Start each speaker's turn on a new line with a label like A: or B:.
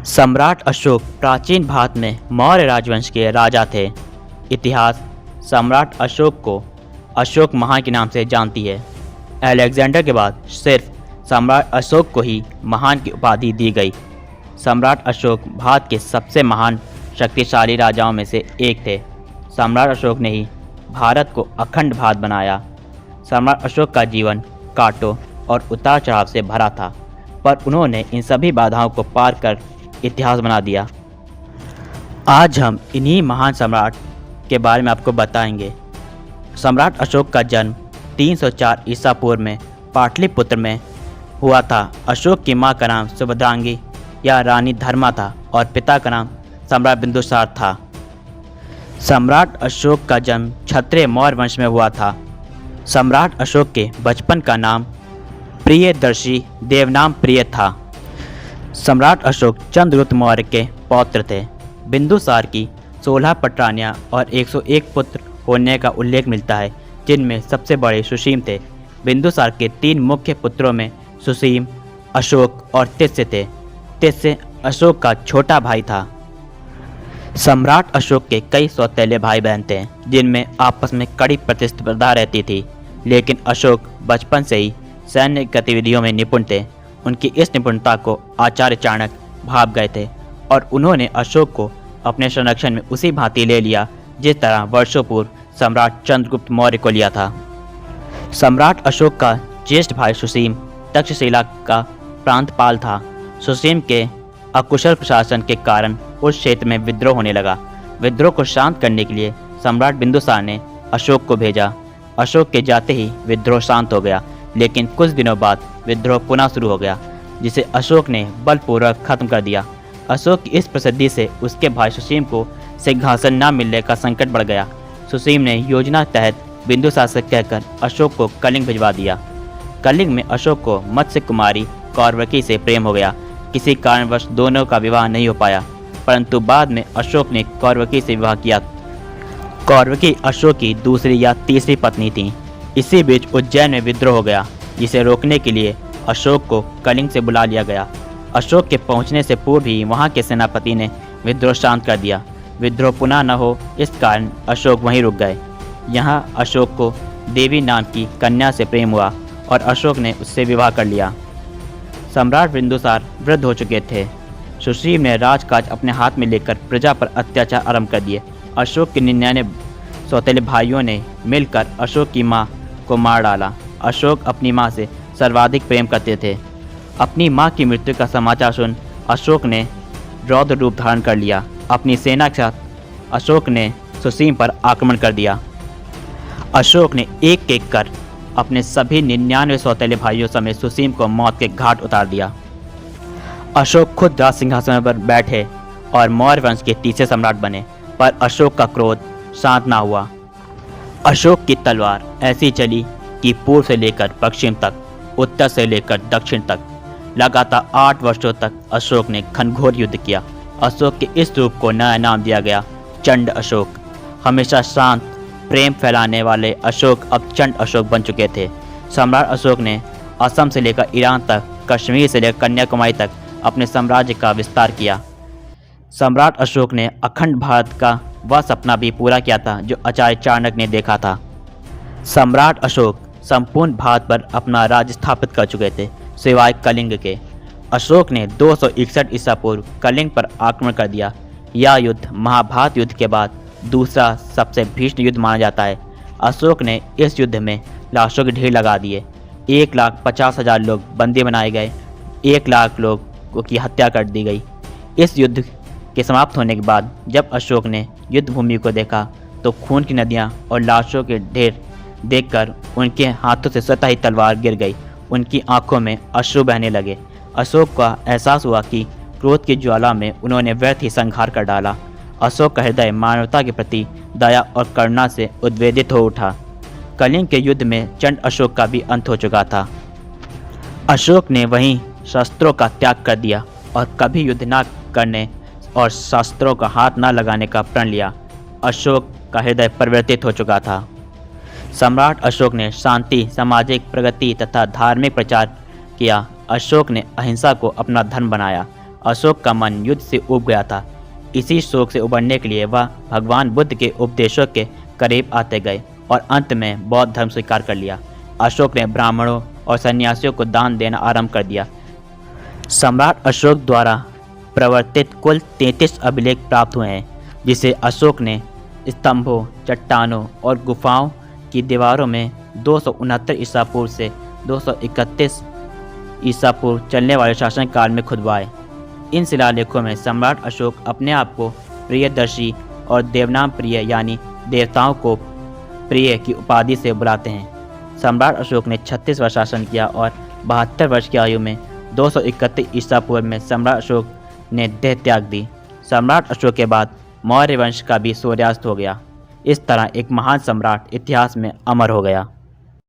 A: सम्राट अशोक प्राचीन भारत में मौर्य राजवंश के राजा थे। इतिहास सम्राट अशोक को अशोक महान के नाम से जानती है। अलेक्जेंडर के बाद सिर्फ सम्राट अशोक को ही महान की उपाधि दी गई। सम्राट अशोक भारत के सबसे महान शक्तिशाली राजाओं में से एक थे। सम्राट अशोक ने ही भारत को अखंड भारत बनाया। सम्राट अशोक का जीवन कांटों और उतार चढ़ाव से भरा था, पर उन्होंने इन सभी बाधाओं को पार कर इतिहास बना दिया। आज हम इन्हीं महान सम्राट के बारे में आपको बताएंगे। सम्राट अशोक का जन्म 304 ईसा पूर्व में पाटलिपुत्र में हुआ था। अशोक की मां का नाम सुभद्रांगी या रानी धर्मा था और पिता का नाम सम्राट बिंदुसार था। सम्राट अशोक का जन्म क्षत्रिय मौर्य वंश में हुआ था। सम्राट अशोक के बचपन का नाम प्रियदर्शी देवनाम प्रिय था। सम्राट अशोक चंद्रगुप्त मौर्य के पौत्र थे। बिंदुसार की 16 पटरानियां और 101 पुत्र होने का उल्लेख मिलता है, जिनमें सबसे बड़े सुसीम थे। बिंदुसार के 3 मुख्य पुत्रों में सुसीम, अशोक और तिस्य थे। तिस्य अशोक का छोटा भाई था। सम्राट अशोक के कई सौतेले भाई बहन थे, जिनमें आपस में कड़ी प्रतिस्पर्धा रहती थी, लेकिन अशोक बचपन से ही सैन्य गतिविधियों में निपुण थे। उनकी इस निपुणता को आचार्य चाणक्य भाप गए थे और उन्होंने अशोक को अपने संरक्षण में उसी भांति ले लिया जिस तरह वर्षों पूर्व सम्राट चंद्रगुप्त मौर्य को लिया था। सम्राट अशोक का ज्येष्ठ भाई सुसीम तक्षशिला का प्रांतपाल था। सुसीम के अकुशल प्रशासन के कारण उस क्षेत्र में विद्रोह होने लगा। विद्रोह को शांत करने के लिए सम्राट बिंदुसार ने अशोक को भेजा। अशोक के जाते ही विद्रोह शांत हो गया, लेकिन कुछ दिनों बाद विद्रोह पुनः शुरू हो गया, जिसे अशोक ने बलपूर्वक खत्म कर दिया। अशोक की इस प्रसिद्धि से उसके भाई सुसीम को सिंहासन न मिलने का संकट बढ़ गया। सुसीम ने योजना तहत बिंदुसार से कहकर अशोक को कलिंग भिजवा दिया। कलिंग में अशोक को मत्स्य कुमारी कौरवकी से प्रेम हो गया। किसी कारणवश दोनों का विवाह नहीं हो पाया, परंतु बाद में अशोक ने कौरवकी से विवाह किया। कौरवकी अशोक की दूसरी या तीसरी पत्नी थी। इसी बीच उज्जैन में विद्रोह हो गया, जिसे रोकने के लिए अशोक को कलिंग से बुला लिया गया। अशोक के पहुंचने से पूर्व ही वहां के सेनापति ने विद्रोह शांत कर दिया। विद्रोह पुनः न हो, इस कारण अशोक वहीं रुक गए। यहाँ अशोक को देवी नाम की कन्या से प्रेम हुआ और अशोक ने उससे विवाह कर लिया। सम्राट बिंदुसार वृद्ध हो चुके थे। सुसीम ने राजकाज अपने हाथ में लेकर प्रजा पर अत्याचार आरंभ कर दिए। अशोक के 99 सौतेले भाइयों ने मिलकर अशोक की मां को मार डाला। अशोक अपनी मां से सर्वाधिक प्रेम करते थे। अपनी मां की मृत्यु का समाचार सुन अशोक ने रौद्र रूप धारण कर लिया। अपनी सेना के साथ अशोक ने सुसीम पर आक्रमण कर दिया। अशोक ने एक एक कर अपने सभी 99 सौतेले भाइयों समेत सुसीम को मौत के घाट उतार दिया। अशोक खुद राज सिंहासन पर बैठे और मौर्य वंश के तीसरे सम्राट बने, पर अशोक का क्रोध शांत ना हुआ। अशोक की तलवार ऐसी चली कि पूर्व से लेकर पश्चिम तक, उत्तर से लेकर दक्षिण तक, लगातार 8 वर्षों तक अशोक ने घनघोर युद्ध किया। अशोक के इस रूप को नया नाम दिया गया चंड अशोक। हमेशा शांत प्रेम फैलाने वाले अशोक अब चंड अशोक बन चुके थे। सम्राट अशोक ने असम से लेकर ईरान तक, कश्मीर से लेकर कन्याकुमारी तक अपने साम्राज्य का विस्तार किया। सम्राट अशोक ने अखंड भारत का वह सपना भी पूरा किया था जो आचार्य चाणक्य ने देखा था। सम्राट अशोक संपूर्ण भारत पर अपना राज्य स्थापित कर चुके थे, सिवाय कलिंग के। अशोक ने 261 ईसा पूर्व कलिंग पर आक्रमण कर दिया। यह युद्ध महाभारत युद्ध के बाद दूसरा सबसे भीषण युद्ध माना जाता है। अशोक ने इस युद्ध में लाशों के ढेर लगा दिए। 1,50,000 लोग बंदी बनाए गए। 1 लाख लोगों की हत्या कर दी गई। इस युद्ध के समाप्त होने के बाद जब अशोक ने युद्ध भूमि को देखा तो खून की नदियां और लाशों के ढेर देखकर उनके हाथों से स्वतः ही तलवार गिर गई। उनकी आंखों में अश्रु बहने लगे। अशोक का एहसास हुआ कि क्रोध की ज्वाला में उन्होंने व्यर्थ ही संहार कर डाला। अशोक का हृदय मानवता के प्रति दया और करुणा से उद्वेलित हो उठा। कलिंग के युद्ध में चंड अशोक का भी अंत हो चुका था। अशोक ने वहीं शस्त्रों का त्याग कर दिया और कभी युद्ध न करने और शस्त्रों का हाथ न लगाने का प्रण लिया। अशोक का हृदय परिवर्तित हो चुका था। सम्राट अशोक ने शांति, सामाजिक प्रगति तथा धार्मिक प्रचार किया। अशोक ने अहिंसा को अपना धर्म बनाया अशोक का मन युद्ध से ऊब गया था। इसी शोक से उबरने के लिए वह भगवान बुद्ध के उपदेशों के करीब आते गए और अंत में बौद्ध धर्म स्वीकार कर लिया। अशोक ने ब्राह्मणों और सन्यासियों को दान देना आरंभ कर दिया। सम्राट अशोक द्वारा प्रवर्तित कुल 33 अभिलेख प्राप्त हुए हैं, जिसे अशोक ने स्तंभों, चट्टानों और गुफाओं की दीवारों में 269 ईसा पूर्व से 231 ईसा पूर्व चलने वाले शासनकाल में खुदवाए। इन शिलालेखों में सम्राट अशोक अपने आप को प्रियदर्शी और देवनाम प्रिय यानी देवताओं को प्रिय की उपाधि से बुलाते हैं। सम्राट अशोक ने 36 वर्ष शासन किया और 72 वर्ष की आयु में 231 ईसा पूर्व में सम्राट अशोक ने देह त्याग दी। सम्राट अशोक के बाद मौर्य वंश का भी सूर्यास्त हो गया। इस तरह एक महान सम्राट इतिहास में अमर हो गया।